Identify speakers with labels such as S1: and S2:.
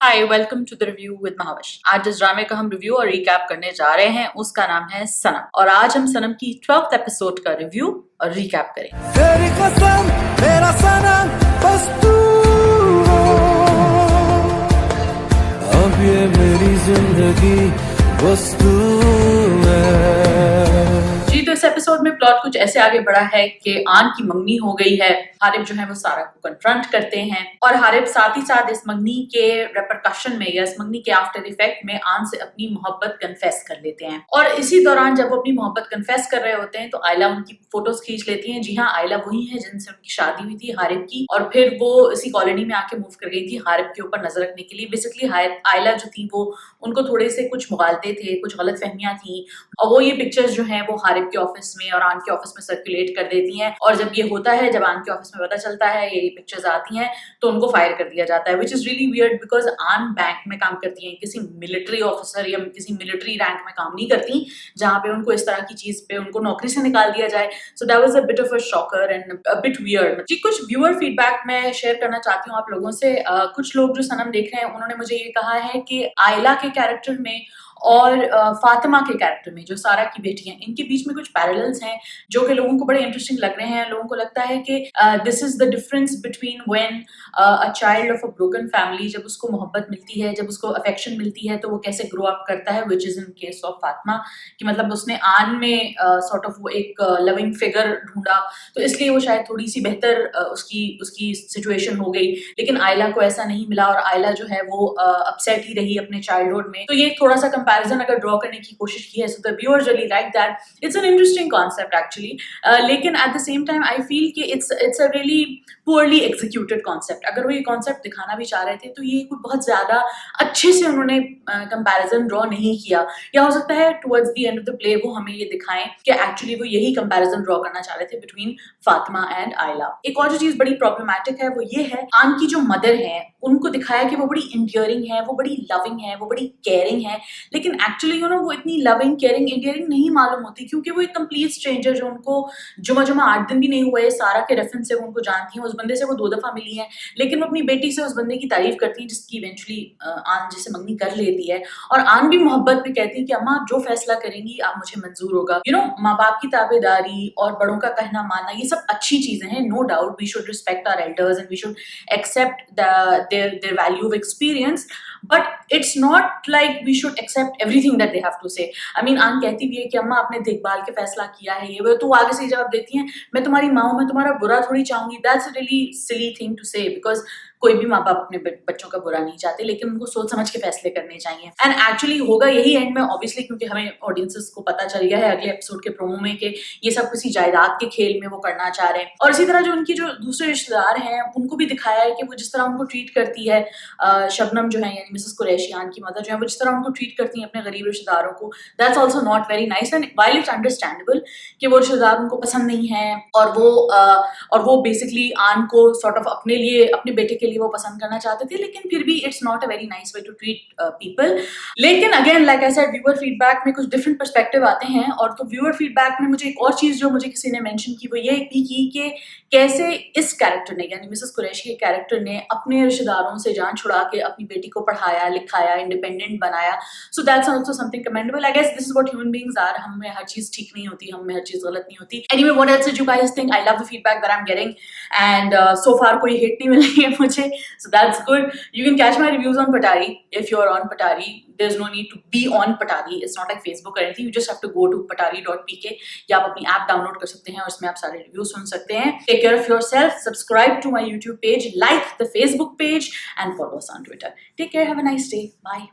S1: Hi welcome to the review with Mahwash. आज जिस ड्रामे का हम रिव्यू और रिकैप करने जा रहे हैं उसका नाम है सनम, और आज हम सनम की 12th एपिसोड का रिव्यू और रिकैप करेंगे।
S2: तेरी कसम मेरा सनम बस तू हो, अब ये मेरी जिंदगी बस तू है।
S1: जी, तो इस एपिसोड में प्लॉट कुछ ऐसे आगे बढ़ा है कि आन की मंगनी हो गई है। हारिब जो है वो सारा को कन्फ्रंट करते हैं और हारिब साथ ही साथ इस मंगनी के रेपरकशन में या इस मंगनी के आफ्टर इफेक्ट में आन से अपनी मोहब्बत कन्फेस कर लेते हैं। और इसी दौरान जब वो अपनी मोहब्बत कन्फेस कर रहे होते हैं तो आयला उनकी फोटोज खींच लेती है। जी हाँ, आयला वही है जिनसे उनकी शादी हुई थी हारिब की, और फिर वो इसी कॉलोनी में आके मूव कर गई थी हारिब के ऊपर नजर रखने के लिए। बेसिकली आयला जो थी वो उनको थोड़े से कुछ मुगालते थे, कुछ गलत फहमियां थी, और वो ये पिक्चर्स जो हैं वो हारिब के ऑफिस में और आन के ऑफिस में सर्कुलेट कर देती हैं। और जब ये होता है, जब आन के ऑफिस में पता चलता है ये पिक्चर्स आती हैं, तो उनको फायर कर दिया जाता है, which is really weird because आन बैंक में काम करती हैं, किसी मिलिट्री ऑफिसर या किसी मिलिट्री रैंक में काम नहीं करती जहां पे उनको इस तरह की चीज पे उनको नौकरी से निकाल दिया जाए। So that was a bit of a shocker and a bit weird. जी, कुछ व्यूअर फीडबैक मैं शेयर करना चाहती हूँ आप लोगों से। कुछ लोग जो सनम देख रहे हैं उन्होंने मुझे ये कहा है कि आयला के कैरेक्टर में और फातिमा के कैरेक्टर में, जो सारा की बेटी हैं, इनके बीच में कुछ पैरेलल्स हैं जो कि लोगों को बड़े इंटरेस्टिंग लग रहे हैं। लोगों को लगता है कि this is the difference between when a child of a broken family, जब उसको मोहब्बत मिलती है, जब उसको अफेक्शन मिलती है, तो वो कैसे ग्रो अप करता है, which is in case of Fatima, कि मतलब उसने आन में सॉर्ट ऑफ वो एक लविंग फिगर ढूंढा, तो इसलिए वो शायद थोड़ी सी बेहतर उसकी उसकी सिचुएशन हो गई। लेकिन आयला को ऐसा नहीं मिला और आयला जो है वो अपसेट ही रही अपने चाइल्डहुड में। तो ये थोड़ा सा कंपैरिजन अगर ड्रॉ करने की कोशिश की है, so the viewers really like that. It's an interesting concept actually, लेकिन at the same time I feel कि it's a really poorly executed concept. अगर वो ये कॉन्सेप्ट दिखाना भी चाह रहे थे तो ये कोई बहुत ज्यादा अच्छे से उन्होंने कंपैरिजन ड्रॉ नहीं किया, या हो सकता है towards the end of the play वो हमें ये दिखाएं कि एक्चुअली वो यही कंपैरिजन ड्रॉ करना चाह रहे थे बिटवीन फातिमा एंड आयला। एक और जो चीज बड़ी प्रॉब्लमैटिक है वो ये है, आन की जो मदर है उनको दिखाया कि वो बड़ी इंडियरिंग है, वो बड़ी लविंग है, वो बड़ी केयरिंग है, लेकिन एक्चुअली वो इतनी लविंग केयरिंग इंडियरिंग नहीं मालूम होती, क्योंकि वो एक कंप्लीट स्ट्रेंजर जो उनको जुमा 8 दिन भी नहीं हुए सारा के रेफरेंस से वो उनको जानती है, उस बंदे से वो 2 दफा मिली है, लेकिन वो अपनी बेटी से उस बंदे की तारीफ करती है जिसकी इवेंचुअली आन जिसे मंगनी कर लेती है। और आन भी मोहब्बत में कहती है कि अम्मा जो फैसला करेंगी आप मुझे मंजूर होगा। माँ बाप की ताबेदारी और बड़ों का कहना मानना ये सब अच्छी चीजें हैं, no doubt we should respect our elders and we should accept their value of experience, but it's not like we should accept everything that they have to say. I mean, आन कहती भी है कि अम्मा आपने देखभाल के फैसला किया है, ये वो, तो आगे से जवाब देती हैं मैं तुम्हारी माँ हूं, मैं तुम्हारा बुरा थोड़ी चाहूंगी। That's a really silly thing to say because कोई भी माँ बाप अपने बच्चों का बुरा नहीं चाहते, लेकिन उनको सोच समझ के फैसले करने चाहिए। एंड एक्चुअली होगा यही एंड में, ऑब्वियसली, क्योंकि हमें ऑडियंसेस को पता चल गया है अगले एपिसोड के प्रोमो में कि ये सब किसी जायदाद के खेल में वो करना चाह रहे हैं। और इसी तरह जो उनकी जो दूसरे रिश्तेदार हैं उनको भी दिखाया है कि वो जिस तरह उनको ट्रीट करती है, शबनम जो है यानी मिसेस कुरैशी आन की मदर जो है, वो जिस तरह उनको ट्रीट करती है अपने गरीब रिश्तेदारों को, that's also not very nice. And while it's understandable कि वो रिश्तेदार उनको पसंद नहीं है और वो बेसिकली आन को सॉर्ट ऑफ अपने लिए, अपने बेटे के लिए वो पसंद करना चाहते थे, लेकिन फिर भी it's not a very nice way to treat people. लेकिन again like I said, viewer feedback में कुछ डिफरेंट पर्सपेक्टिव आते हैं, और तो व्यूअर फीडबैक में मुझे एक और चीज जो मुझे किसी ने मेंशन की वो ये भी की कि कैसे इस कैरेक्टर ने यानी मिसेस कुरैशी के कैरेक्टर ने अपने रिश्तेदारों से जान छुड़ा के अपनी बेटी को पढ़ाया लिखाया, इंडिपेंडेंट बनाया। So that's also something commendable. I guess this is what human beings are. हम में हर चीज ठीक नहीं होती, हम में हर चीज गलत नहीं होती। Anyway, what else did you guys think? I love the feedback that I am getting and so far कोई हिट नहीं मिल रही है मुझे, so that's good. You can catch my reviews on Patari if you're on Patari. There's no need to be on Patari. It's not like Facebook or anything. You just have to go to patari.pk, या आप अपनी app download कर सकते हैं और उसमें आप सारे रिव्यूज सुन सकते हैं। Take care of yourself. Subscribe to my YouTube page, like the Facebook page, and follow us on Twitter. Take care. Have a nice day. Bye.